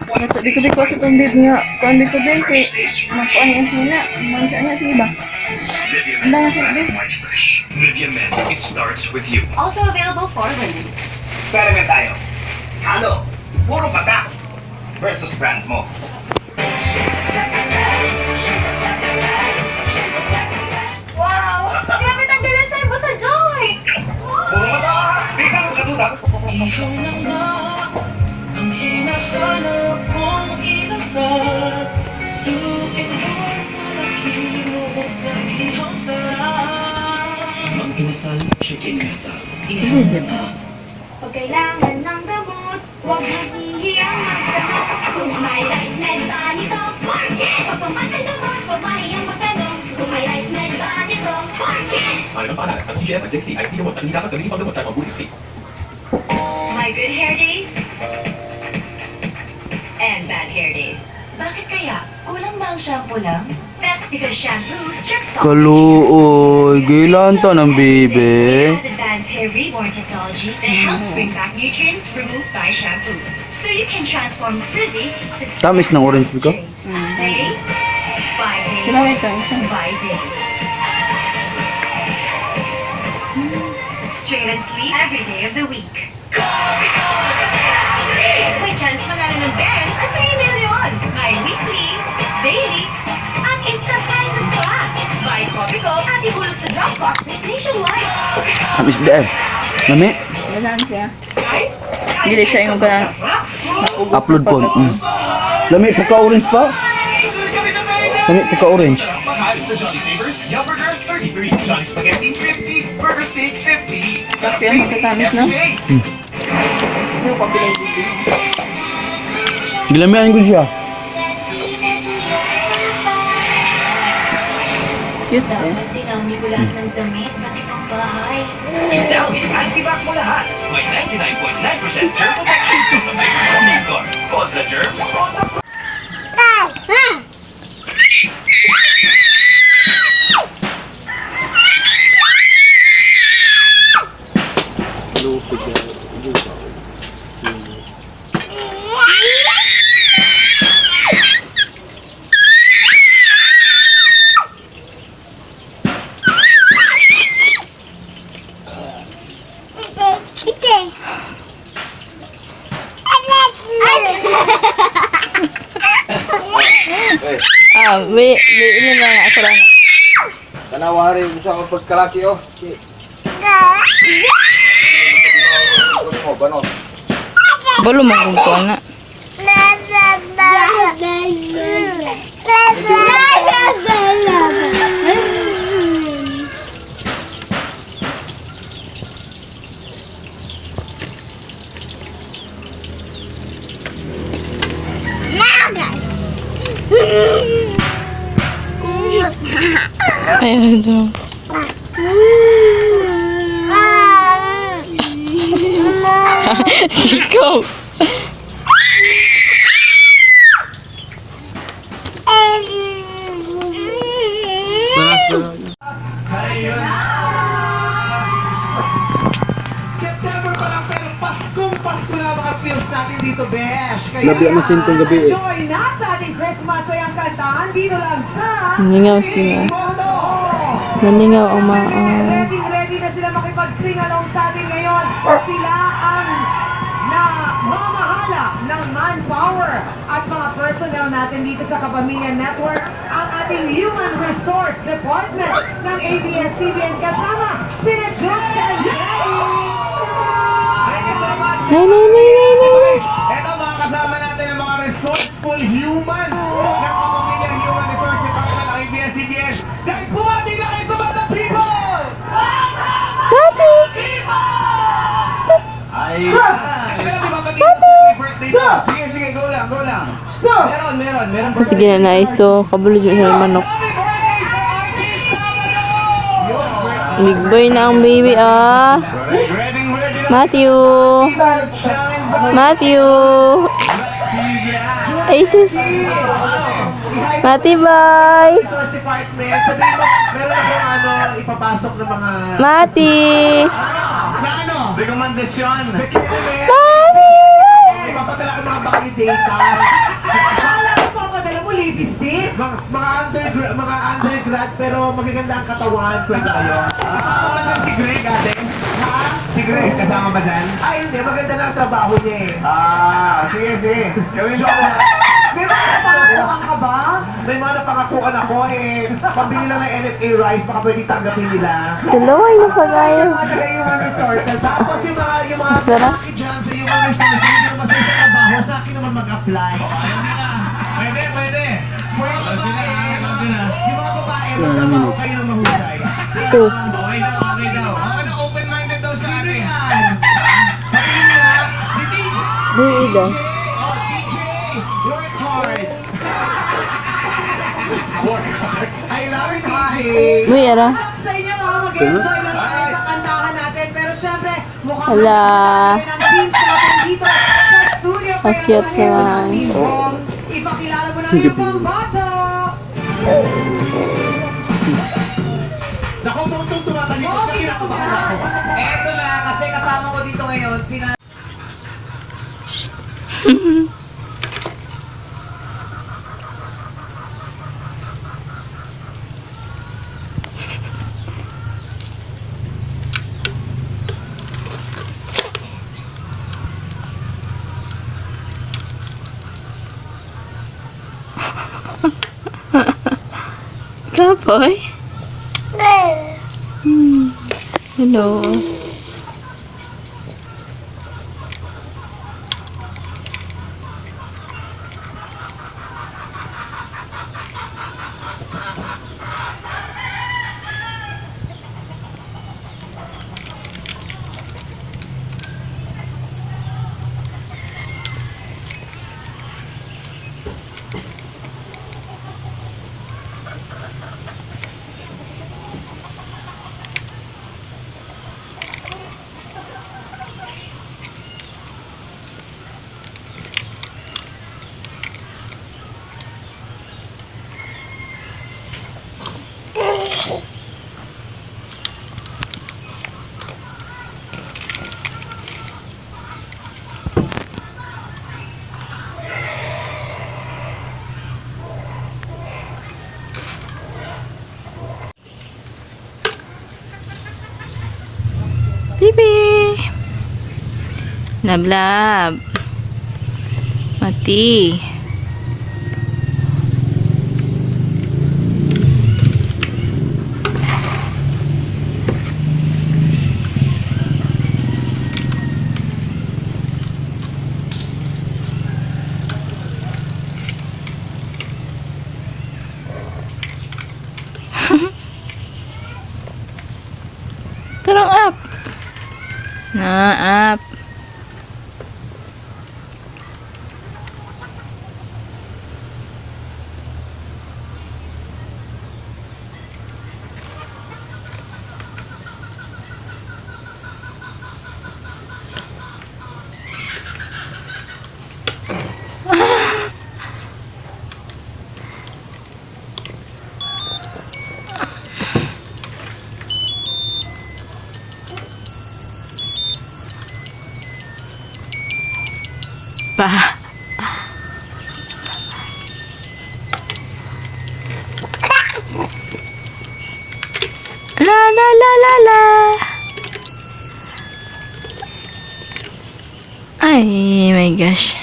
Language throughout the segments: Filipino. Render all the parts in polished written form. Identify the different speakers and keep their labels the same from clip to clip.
Speaker 1: Di ko sa itong bib nga. Kuan dito din kay makuan yan sila. Mansa niya sila. Ang dami sa bib.
Speaker 2: Nivea Men, it starts with you.
Speaker 3: Also available for women.
Speaker 2: Experiment tayo. Halo, puro bata versus brands mo.
Speaker 3: Wow! Grabe tanggalan sa ibo sa Joy!
Speaker 2: Puro bata! Di ka magkatuda.
Speaker 4: Ang hinahanap kong inasal Tuwing malaki mo sa iyong sarap Ang inasal, chicken inasal
Speaker 3: Pag kailangan ng gamot, huwag mahihiyang magtanong. Kung may rice med ba nito, forget! Pag pamatay gamot, huwag mahihiyang magtanong. Kung may rice med ba nito, forget!
Speaker 2: Ano pa na? Ang CGM at Dixie ay pinawat at hindi dapat gamitin pagdamot sa mabuting sleep.
Speaker 3: My good hair days and bad hair days. Bakit kaya? Kulang ba ang shampoo lang? That's because shampoo strips off
Speaker 5: Kaluoy, gilan to ng bibi.
Speaker 3: It has advanced hair reborn technology that helps bring back nutrients removed by shampoo. So you can transform frizzy to
Speaker 5: Tamis ng orange ko.
Speaker 3: day by day
Speaker 1: Sila ito. Isa.
Speaker 3: by day. Straight and sleep every day of the week. May chance manalo ng Ben at 3 million. May weekly, daily, at instant prizes pa. Buy Coffee Go at ihulog sa Dropbox nationwide.
Speaker 5: Tamis ba eh? Nami?
Speaker 1: Nasaan siya? Hindi siya yung ka
Speaker 5: Upload po. Lami, pagka-orange pa? Lami, pagka-orange.
Speaker 2: Mahal sa Jolly Savers, Yum Burger 33, Jolly Spaghetti 50, Burger Steak 50.
Speaker 1: Kasi yan magkatamis, no? Hindi ko kapilay dito.
Speaker 5: Gilamihan ko siya.
Speaker 1: Cute eh.
Speaker 3: Tinami ko lahat ng damit, pati pang bahay.
Speaker 2: Yung Downy, anti-bac mo lahat. May 99.9% germ protection from the microphone guard. Cause the germs on the
Speaker 1: Ini lang ako lang.
Speaker 5: Tanawari mo sa akong pagkalaki oh.
Speaker 1: Belum mangkukuha na. Ayan dyan. Ikaw.
Speaker 6: September pa lang pero Pasko na mga feels natin dito, Besh. Kaya
Speaker 5: Labi ang masintong gabi eh.
Speaker 6: enjoy na sa ating Christmas sayang kantahan dito lang sa
Speaker 1: Naningaw sila.
Speaker 6: Moto.
Speaker 1: Naningaw ang mga...
Speaker 6: Ready na sila makipag-sing along sa atin ngayon. Sila ang mamahala ng manpower at mga personnel natin dito sa Kapamilya Network, ang ating Human Resource Department ng ABS-CBN kasama sina Jokes and Thank you so much. Ito mga kasama natin ang mga resourceful humans ng Kapamilya Human Resource Department ng ABS-CBN. Guys, bumati na kayo sa mga people! Ay, sige, go lang. Meron pa.
Speaker 1: Sige na naiso. Kabulod yung isang manok. Big boy na ang baby ah. Matthew. Ay sus. Mati boy.
Speaker 6: Resource Department, sabihin mo, meron akong ipapasok ng mga...
Speaker 1: Mati.
Speaker 6: Na ano? Rekomendasyon.
Speaker 1: Mati.
Speaker 6: Ipapadala ko mga mahaba yung data.
Speaker 4: Akala ko papadala mo lipstick.
Speaker 6: Mga undergrad, pero magaganda ang katawan. Pwede kayo. Kasama ba dyan si Greg, ate? Ha? Si Greg, kasama ba dyan? Ay, hindi. Maganda na ang trabaho niya eh. Sige, sige. Gawin mo.
Speaker 4: May mga napangakuan ka ba?
Speaker 6: May mga napangakuan ako eh. Pambili lang ng NFA rice, baka pwede tanggapin nila.
Speaker 1: Dalawa na pa tayo.
Speaker 6: Mga taga-human resources. Tapos yung mga
Speaker 1: Sarap.
Speaker 6: akin dyan sa human resources, hindi naman masaya sa trabaho, sa akin naman mag-apply. Ayaw nila. Pwede, pwede. Mga babae, yung mga babae, magtrabaho kayo ng mahusay.
Speaker 1: Two.
Speaker 6: Okay daw, okay daw. Okay na, open-minded daw sa akin. Sabihin nga, si DJ.
Speaker 1: Di ida.
Speaker 6: Oh, DJ, work hard. I love it, DJ.
Speaker 1: Uy, ara.
Speaker 4: Sa inyo mga mag-enjoy lang tayo sa kantahan natin. Pero syempre, mukhang
Speaker 1: Hala.
Speaker 4: ng teams natin dito sa studio.
Speaker 1: Ang cute naman.
Speaker 4: Ipakilala mo na yung pambato.
Speaker 6: Naku, muntong tumatalikod na kinakabahan ako.
Speaker 4: Eto na, kasi kasama ko dito ngayon,
Speaker 1: Kapoy? Hello. Bibi. Lablab. Mati. Turang up. Na up. Pa. La la la la la. Ay, my gosh.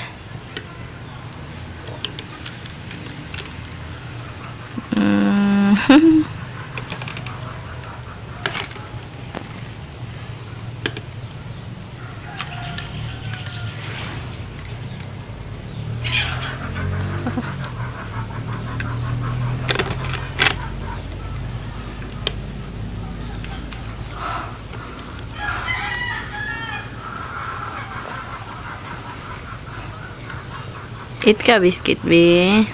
Speaker 1: Eat ka, biscuit, be.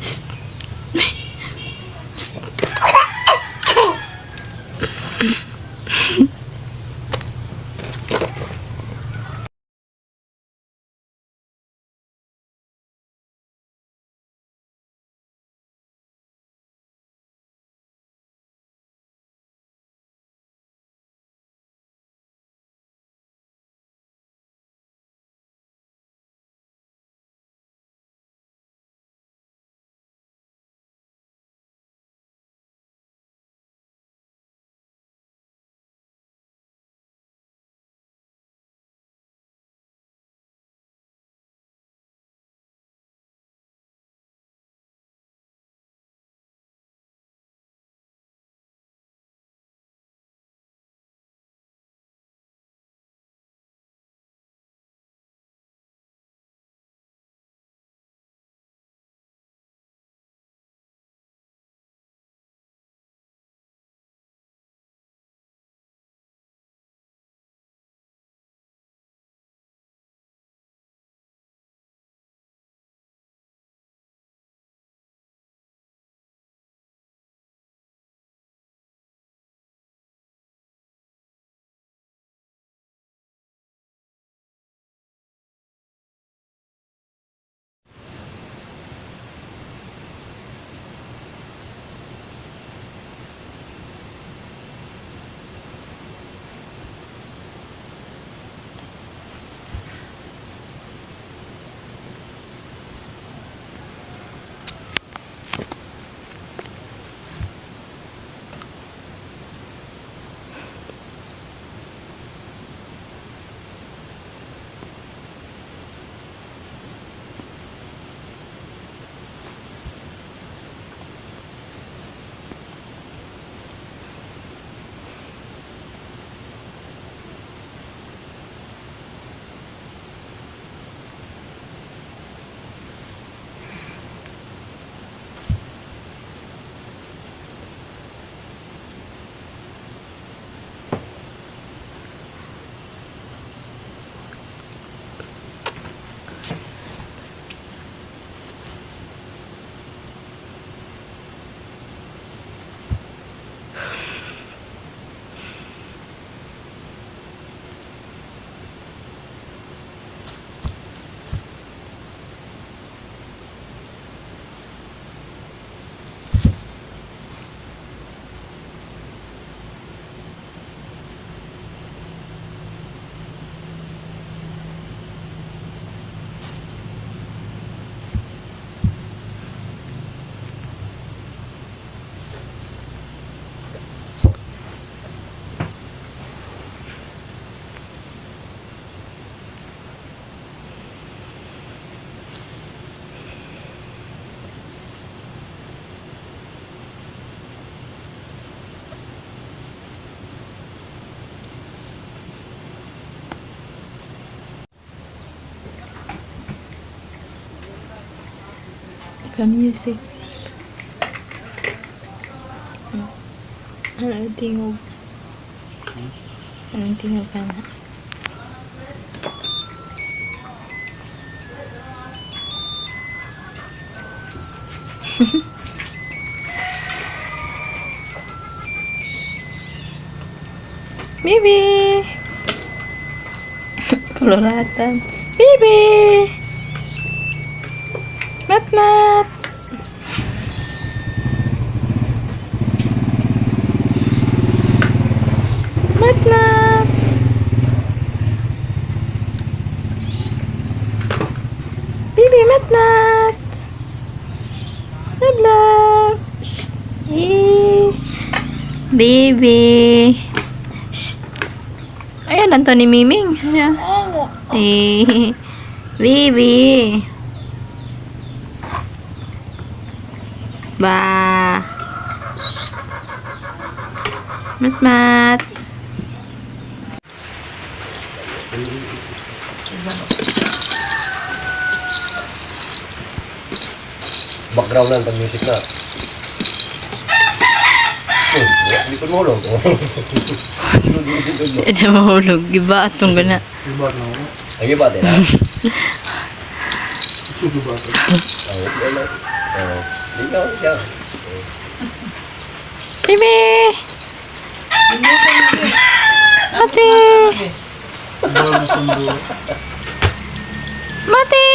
Speaker 1: Shh. Music. Ano tingog? Anong tingog ka na? Bibi! Koloratan. Bibi! Mat-mat! Mat-mat! Bibi, mat-mat! Love-love! Shh! Bibi! Shh! Ayan, nanto ni Miming. Ayan. Bibi! Ba. Mat-mat.
Speaker 7: Background lang pag music na. Hindi ko mahulog.
Speaker 1: Ito mahulog. Giba atong gana.
Speaker 7: Lagi ba din ha?
Speaker 1: Bibi! Mati! Mati!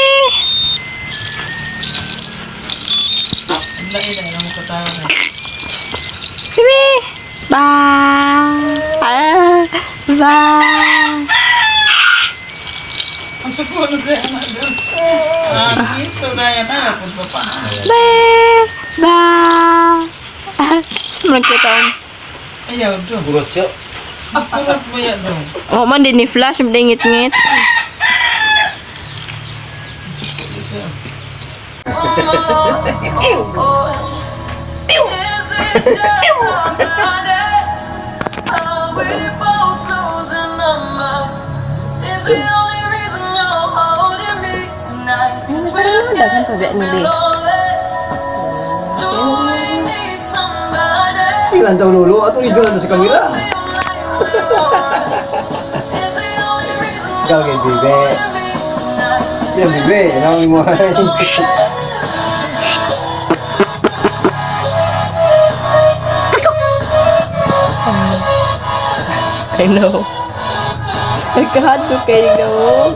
Speaker 1: Bibi! Bye! Bye! Bye! Bye! Magkitaon.
Speaker 7: Burot siya.
Speaker 1: Oh, man din ni flash, dingit-ngit. Dagan pa ba ni Bi?
Speaker 7: Ilan taon ulo? Ato ito lang sa kanila. Ikaw kay Bibe. Yan Bibe, namin mo.
Speaker 1: I know. Nagkahadlo kayo na mo.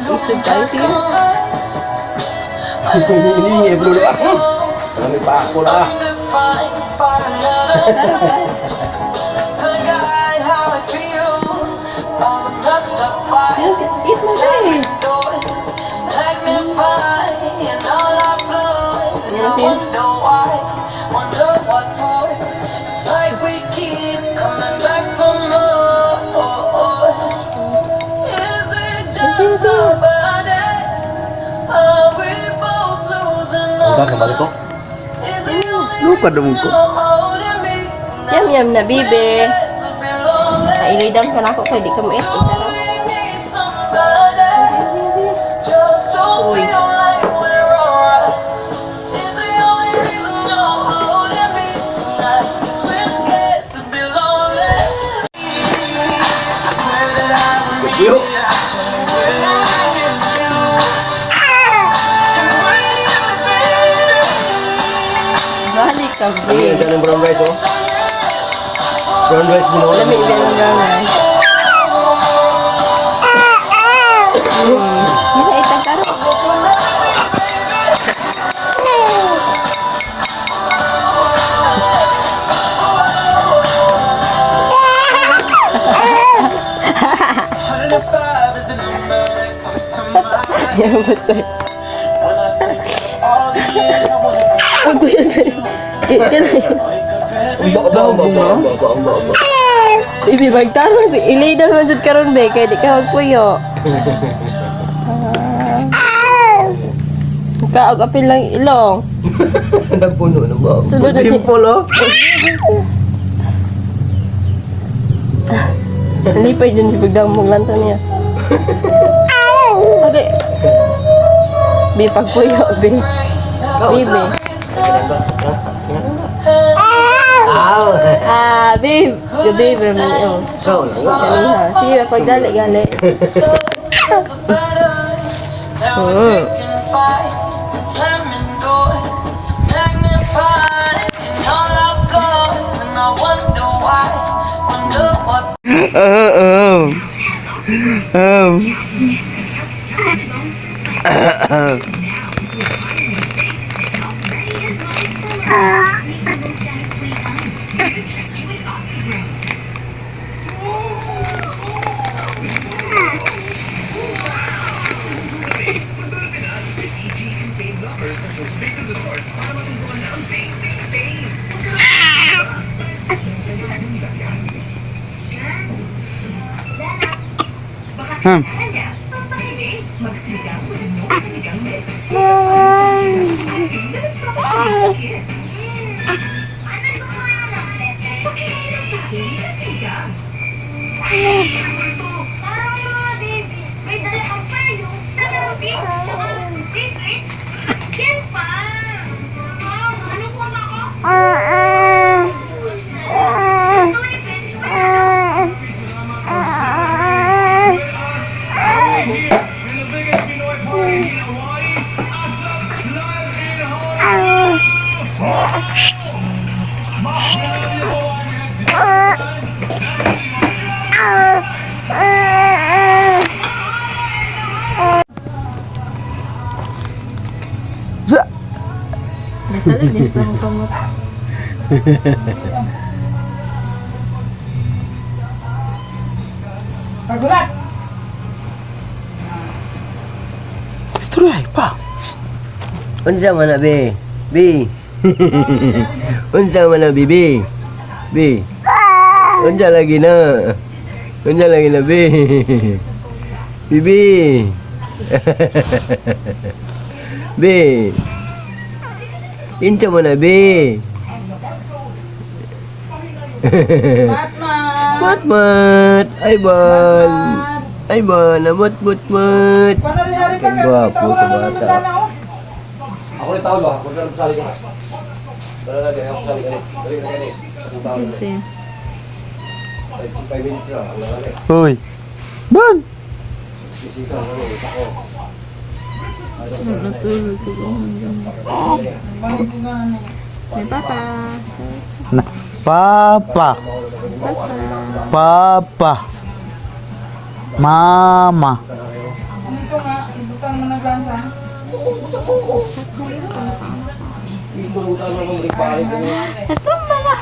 Speaker 1: Isip tayo siya.
Speaker 7: Ini bro. Kami pa ako lah.
Speaker 1: Eat mo guys.
Speaker 7: Udah kembali kok. Lupa dong ko.
Speaker 1: Yum na bibe. Ilidam ka na ako kaya di ka mait. Uy.
Speaker 7: Yuk.
Speaker 1: Balik ka,
Speaker 7: Ini
Speaker 1: babe.
Speaker 7: ada yang brown rice oh. Brown rice bunuh.
Speaker 1: Lami ba ng gawin? Hindi itang karo. Yang betul. Aku yang kan. Bibi magtarong ilidan man jud karon be kay di ka magpuyo. Kaog apil lang ilong.
Speaker 7: Nagpuno na ba?
Speaker 1: Sulod na
Speaker 7: Dimple oh.
Speaker 1: Lipay dyan si pagdamog lanto niya. Okay. Bi pagpuyo bi. Bibi.
Speaker 7: Aw.
Speaker 1: Bib. Yung babe naman yun.
Speaker 7: So,
Speaker 1: Kaniha. Sige, pagdali-gali. Nasalad din sa mukha mo.
Speaker 4: Pagulat!
Speaker 5: Istorya pa.
Speaker 8: Unsa man na be? Be. Unsa man na be? Be. Unsa lagi na? Unsa lagi na be? Bibi. Be. Unsa man na be? Mat. Ay ban. Ay ban, amot mut.
Speaker 4: Panari-hari ka
Speaker 8: Ang gwapo sa bata.
Speaker 7: Ako rin tawag ba? Huwag ka sali ka. Wala lagi, ako sali ka. Dali ka ni. Kasang tawag na.
Speaker 1: Kasi,
Speaker 7: 5 minutes na. Wala lagi.
Speaker 5: Hoy. Ban.
Speaker 7: Sisika, wala. Ako.
Speaker 1: natulog ko hanggang. May papa.
Speaker 5: Na. Papa. Papa. Mama.
Speaker 4: Dito nga, ibutang mo na gansa.
Speaker 1: Ito pala.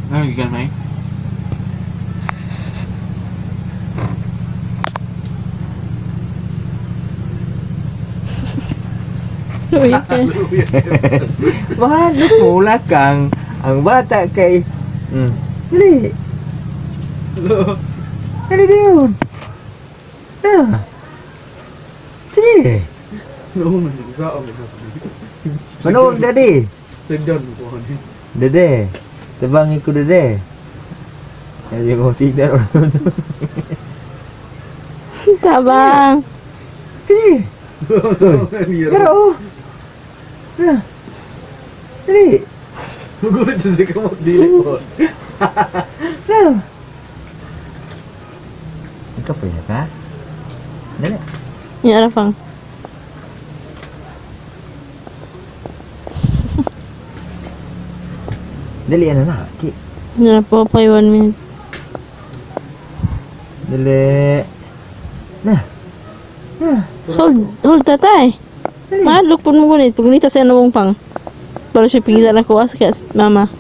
Speaker 5: Ano gikan may?
Speaker 8: Bakit pula kang ang bata kay Dali. Dali yun. Sige. Manood dadi. Dede. Tebangi ko dede. Jadi mo tidak.
Speaker 1: Tabang.
Speaker 8: Sige. Pero. Dali.
Speaker 7: Gugulit na si kamot dili po.
Speaker 8: Ikaw pa yun ka? Dali.
Speaker 1: Ya, Rafang.
Speaker 8: Dali ano na, Ki.
Speaker 1: Ya, po 1 minute.
Speaker 8: Dali.
Speaker 1: Hold tatay. Madlok pun mo gunit. Pag gunita sa nawong pang. Para siya pingsan ako as kaya mama.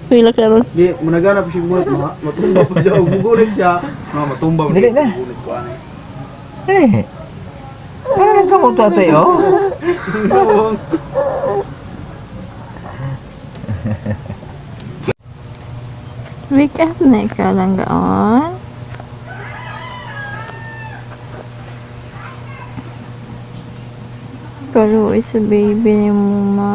Speaker 1: Pilak na ron.
Speaker 5: Di, managanap siya gulit, matumba pa siya. Gugulit siya. Matumba.
Speaker 8: Dili na.
Speaker 5: Gugulit ko ano.
Speaker 8: Eh. Ano ka mo tatay, oh?
Speaker 1: Wake up na ikaw lang gaon. Pero isa baby ni mo ma.